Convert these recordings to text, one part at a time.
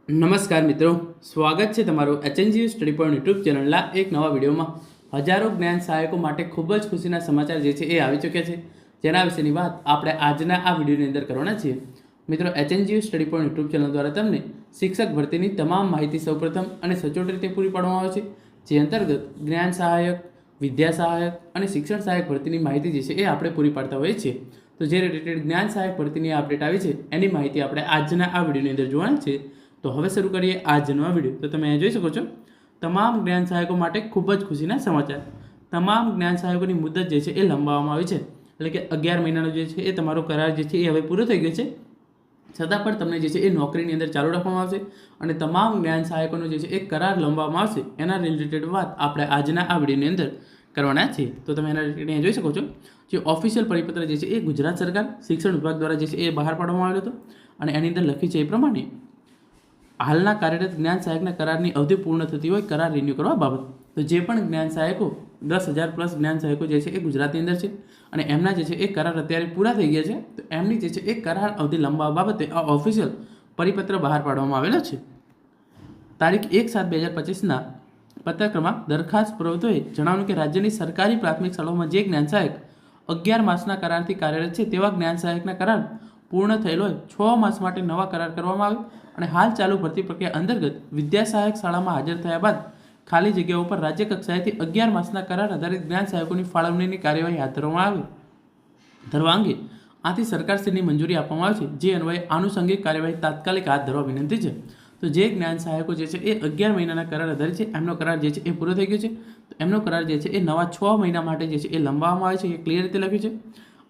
નમસ્કાર મિત્રો, સ્વાગત છે તમારું એચએનજીયુ સ્ટડી પોઈન્ટ યુટ્યુબ ચેનલના એક નવા વિડીયોમાં. હજારો જ્ઞાન સહાયકો માટે ખૂબ જ ખુશીના સમાચાર જે છે એ આવી ચૂક્યા છે, જેના વિશેની વાત આપણે આજના આ વિડીયોની અંદર કરવાના છીએ. મિત્રો, HNGU study point YouTube channel દ્વારા તમને શિક્ષક ભરતીની તમામ માહિતી સૌપ્રથમ અને સચોટ રીતે પૂરી પાડવામાં આવે છે, જે અંતર્ગત જ્ઞાન સહાયક, વિદ્યા સહાયક અને શિક્ષણ સહાયક ભરતીની માહિતી જે છે એ આપણે પૂરી પાડતા હોઈએ છીએ. તો જે રિલેટેડ જ્ઞાન સહાયક ભરતીની અપડેટ આવી છે એની માહિતી આપણે આજના આ વિડીયોની અંદર જોવાની છે. તો હવે શરૂ કરીએ આજનો આ વિડીયો. તો તમે અહીંયા જોઈ શકો છો, તમામ જ્ઞાન સહાયકો માટે ખૂબ જ ખુશીના સમાચાર. તમામ જ્ઞાન સહાયકોની મુદત જે છે એ લંબાવવામાં આવી છે, એટલે કે 11 મહિનાનો જે છે એ તમારો કરાર જે છે એ હવે પૂરો થઈ ગયો છે. છતાં પણ તમને જે છે એ નોકરીની અંદર ચાલુ રાખવામાં આવશે અને તમામ જ્ઞાન સહાયકોનો જે છે એ કરાર લંબાવવામાં આવશે. એના રિલેટેડ વાત આપણે આજના આ વિડીયોની અંદર કરવાના છીએ. તો તમે એના રિલેટેડ જોઈ શકો છો, જે ઓફિશિયલ પરિપત્ર જે છે એ ગુજરાત સરકાર શિક્ષણ વિભાગ દ્વારા જે છે એ બહાર પાડવામાં આવ્યો હતો અને એની અંદર લખ્યું છે એ પ્રમાણે હાલના કાર્યરત જ્ઞાન સહાયકના કરારની અવધિ પૂર્ણ થતી હોય કરાર રિન્યૂ કરવા બાબત. તો જે પણ જ્ઞાન સહાયકો 10,000 પ્લસ જ્ઞાન સહાયકો જે છે એ ગુજરાતની અંદર છે અને એમના જે છે એ કરાર અત્યારે પૂરા થઈ ગયા છે, તો એમની જે છે એ કરાર અવધિ લંબાવવા બાબતે આ ઓફિશિયલ પરિપત્ર બહાર પાડવામાં આવેલો છે. તારીખ 1/7/2025ના પત્રક્રમમાં દરખાસ્ત પ્રવૃત્તિઓએ જણાવ્યું કે રાજ્યની સરકારી પ્રાથમિક શાળાઓમાં જે જ્ઞાન સહાયક 11 માસના કરારથી કાર્યરત છે તેવા જ્ઞાન સહાયકના કરાર પૂર્ણ થયેલો હોય 6 માસ માટે નવા કરાર કરવામાં આવે અને હાલ ચાલુ ભરતી પ્રક્રિયા અંતર્ગત વિદ્યા સહાયક શાળામાં હાજર થયા બાદ ખાલી જગ્યાઓ પર રાજ્ય કક્ષાએથી 11 માસના કરાર આધારિત જ્ઞાન સહાયકોની ફાળવણીની કાર્યવાહી હાથ ધરવા અંગે આથી સરકારશ્રીની મંજૂરી આપવામાં આવે છે, જે અન્વયે આનુષંગિક કાર્યવાહી તાત્કાલિક હાથ ધરવા વિનંતી છે. તો જે જ્ઞાન સહાયકો જે છે એ 11 મહિનાના કરાર આધારિત છે, એમનો કરાર જે છે એ પૂરો થઈ ગયો છે. તો એમનો કરાર જે છે એ નવા 6 મહિના માટે જે છે એ લંબાવવામાં આવે છે, એ ક્લિયર રીતે લખ્યું છે.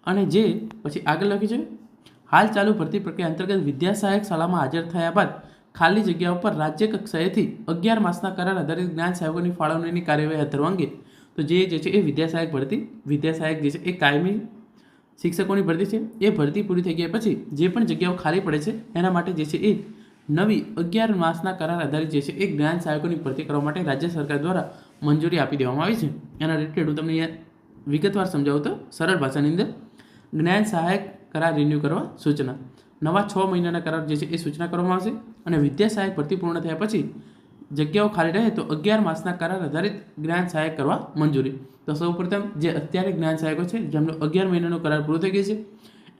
અને જે પછી આગળ લખ્યું છે, હાલ ચાલુ ભરતી પ્રક્રિયા અંતર્ગત વિદ્યા સહાયક શાળામાં હાજર થયા બાદ ખાલી જગ્યાઓ પર રાજ્ય કક્ષાએથી 11 માસના કરાર આધારિત જ્ઞાન સહાયકોની ફાળવણીની કાર્યવાહી હાથ ધરવા અંગે તો જે છે એ વિદ્યા સહાયક ભરતી, વિદ્યા સહાયક જે છે એ કાયમી શિક્ષકોની ભરતી છે, એ ભરતી પૂરી થઈ ગયા પછી જે પણ જગ્યાઓ ખાલી પડે છે એના માટે જે છે એ નવી 11 માસના કરાર આધારિત જે છે એ જ્ઞાન સહાયકોની ભરતી કરવા માટે રાજ્ય સરકાર દ્વારા મંજૂરી આપી દેવામાં આવી છે. એના રિલેટેડ હું તમને અહીંયા વિગતવાર સમજાવું તો સરળ ભાષાની અંદર જ્ઞાન સહાયક કરાર રિન્યૂ કરવા સૂચના, નવા 6 મહિનાના કરાર જે છે એ સૂચના કરવામાં આવશે અને વિદ્યા સહાયક ભરતી પૂર્ણ થયા પછી જગ્યાઓ ખાલી રહે તો 11 માસના કરાર આધારિત જ્ઞાન સહાયક કરવા મંજૂરી. તો સૌપ્રથમ જે અત્યારે જ્ઞાન સહાયકો છે જેમનો 11 મહિનાનો કરાર પૂરો થઈ ગયો છે,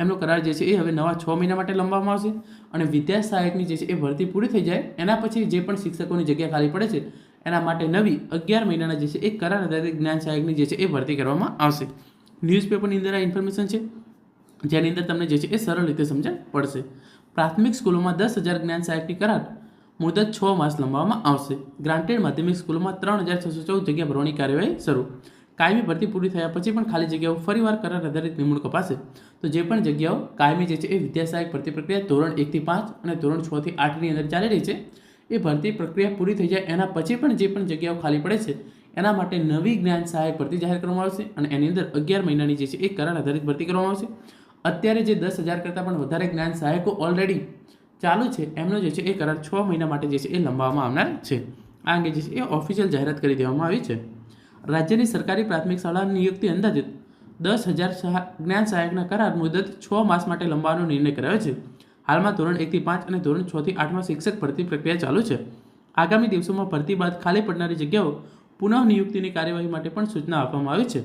એમનો કરાર જે છે એ હવે નવા 6 મહિના માટે લંબાવવામાં આવશે અને વિદ્યા સહાયકની જે છે એ ભરતી પૂરી થઈ જાય એના પછી જે પણ શિક્ષકોની જગ્યા ખાલી પડે છે એના માટે નવી 11 મહિનાના જે છે એ કરાર આધારિત જ્ઞાન સહાયકની જે છે એ ભરતી કરવામાં આવશે. ન્યૂઝપેપરની અંદર આ ઇન્ફોર્મેશન છે, જેની અંદર તમને જે છે એ સરળ રીતે સમજણ પડશે. પ્રાથમિક સ્કૂલોમાં 10,000 જ્ઞાન સહાયકની કરાર મુદત 6 માસ લંબાવવામાં આવશે. ગ્રાન્ટેડ માધ્યમિક સ્કૂલોમાં 3,614 જગ્યા ભરવાની કાર્યવાહી શરૂ. કાયમી ભરતી પૂરી થયા પછી પણ ખાલી જગ્યાઓ ફરીવાર કરાર આધારિત નિમણૂક અપાશે. તો જે પણ જગ્યાઓ કાયમી જે છે એ વિદ્યા સહાયક ભરતી પ્રક્રિયા ધોરણ 1 થી 5 અને ધોરણ 6 થી 8ની અંદર ચાલી રહી છે, એ ભરતી પ્રક્રિયા પૂરી થઈ જાય એના પછી પણ જે પણ જગ્યાઓ ખાલી પડે છે એના માટે નવી જ્ઞાન સહાયક ભરતી જાહેર કરવામાં આવશે અને એની અંદર 11 મહિનાની જે છે એ કરાર આધારિત ભરતી કરવામાં આવશે. અત્યારે જે 10,000 કરતાં પણ વધારે જ્ઞાન સહાયકો ઓલરેડી ચાલુ છે એમનો જે છે એ કરાર 6 મહિના માટે જે છે એ લંબાવવામાં આવનાર છે. આ અંગે જે છે એ ઓફિશિયલ જાહેરાત કરી દેવામાં આવી છે. રાજ્યની સરકારી પ્રાથમિક શાળાની નિયુક્તિ અંદાજિત 10,000 જ્ઞાન સહાયકના કરાર મુદત 6 માસ માટે લંબાવવાનો નિર્ણય કરાયો છે. હાલમાં ધોરણ 1 થી 5 અને ધોરણ 6 થી 8માં શિક્ષક ભરતી પ્રક્રિયા ચાલુ છે. આગામી દિવસોમાં ભરતી બાદ ખાલી પડનારી જગ્યાઓ પુનઃ નિયુક્તિની કાર્યવાહી માટે પણ સૂચના આપવામાં આવી છે.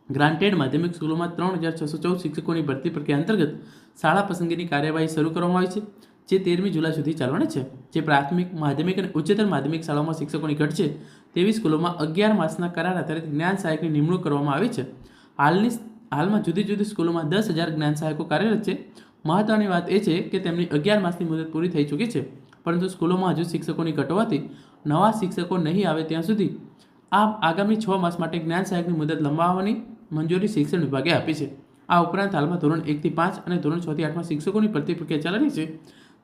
ગ્રાન્ટેડ માધ્યમિક સ્કૂલોમાં 3,614 શિક્ષકોની ભરતી પ્રક્રિયા અંતર્ગત શાળા પસંદગીની કાર્યવાહી શરૂ કરવામાં આવી છે, જે 13મી જુલાઈ સુધી ચાલવાની છે. જે પ્રાથમિક, માધ્યમિક અને ઉચ્ચતર માધ્યમિક શાળાઓમાં શિક્ષકોની ઘટ છે તેવી સ્કૂલોમાં 11 માસના કરાર આધારિત જ્ઞાન સહાયકની નિમણૂક કરવામાં આવી છે. હાલમાં જુદી જુદી સ્કૂલોમાં 10,000 જ્ઞાન સહાયકો કાર્યરત છે. મહત્વની વાત એ છે કે તેમની 11 માસની મુદત પૂરી થઈ ચૂકી છે, પરંતુ સ્કૂલોમાં હજુ શિક્ષકોની ઘટ હોવાથી નવા શિક્ષકો નહીં આવે ત્યાં સુધી આગામી 6 માસ માટે જ્ઞાન સહાયકની મુદત લંબાવવાની મંજૂરી શિક્ષણ વિભાગે આપી છે. આ ઉપરાંત હાલમાં ધોરણ 1 થી 5 અને ધોરણ 6 થી 8માં શિક્ષકોની ભરતી પ્રક્રિયા ચાલી રહી છે.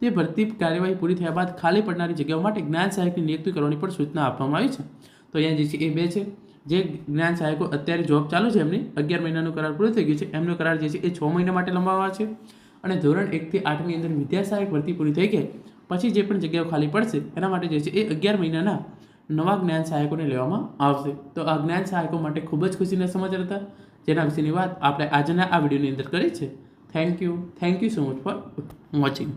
તે ભરતી કાર્યવાહી પૂરી થયા બાદ ખાલી પડનારી જગ્યાઓ માટે જ્ઞાન સહાયકની નિયુક્તિ કરવાની પણ સૂચના આપવામાં આવી છે. તો અહીંયા જે છે એ 2 છે, જે જ્ઞાન સહાયકો અત્યારે જોબ ચાલુ છે એમની 11 મહિનાનો કરાર પૂરો થઈ ગયો છે, એમનો કરાર જે છે એ 6 મહિના માટે લંબાવવા છે અને ધોરણ 1 થી 8ની અંદર વિદ્યા સહાયક ભરતી પૂરી થઈ ગઈ પછી જે પણ જગ્યાઓ ખાલી પડશે એના માટે જે છે એ 11 મહિનાના નવા જ્ઞાન સહાયકોને લેવામાં આવશે. તો આ જ્ઞાન સહાયકો માટે ખૂબ જ ખુશીના સમાચાર હતા, જેના વિશેની વાત આપણે આજના આ વિડીયોની અંદર કરી છે. Thank you so much for watching.